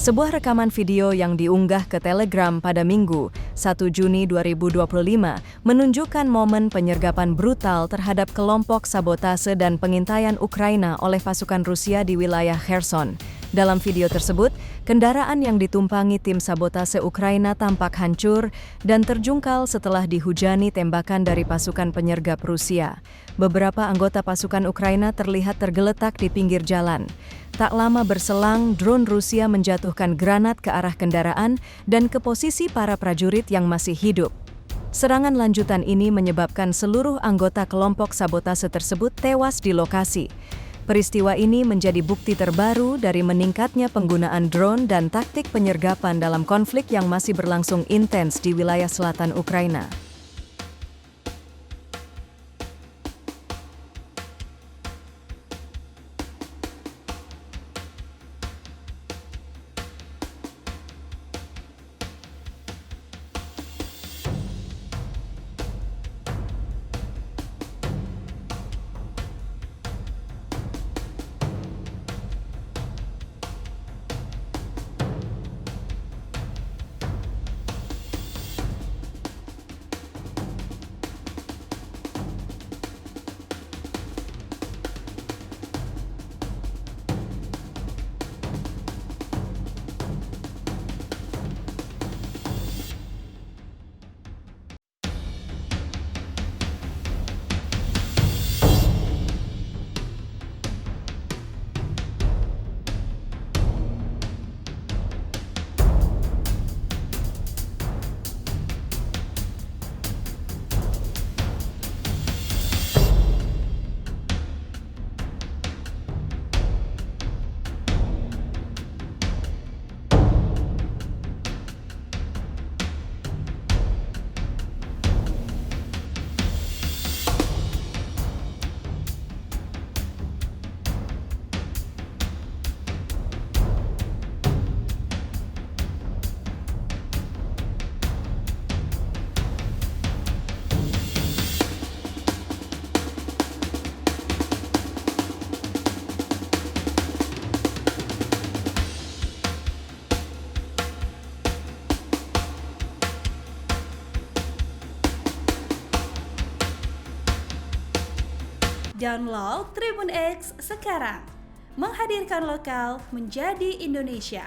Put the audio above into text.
Sebuah rekaman video yang diunggah ke Telegram pada Minggu, 1 Juni 2025, menunjukkan momen penyergapan brutal terhadap kelompok sabotase dan pengintaian Ukraina oleh pasukan Rusia di wilayah Kherson. Dalam video tersebut, kendaraan yang ditumpangi tim sabotase Ukraina tampak hancur dan terjungkal setelah dihujani tembakan dari pasukan penyergap Rusia. Beberapa anggota pasukan Ukraina terlihat tergeletak di pinggir jalan. Tak lama berselang, drone Rusia menjatuhkan granat ke arah kendaraan dan ke posisi para prajurit yang masih hidup. Serangan lanjutan ini menyebabkan seluruh anggota kelompok sabotase tersebut tewas di lokasi. Peristiwa ini menjadi bukti terbaru dari meningkatnya penggunaan drone dan taktik penyergapan dalam konflik yang masih berlangsung intens di wilayah selatan Ukraina. Download Tribun X sekarang, menghadirkan lokal menjadi Indonesia.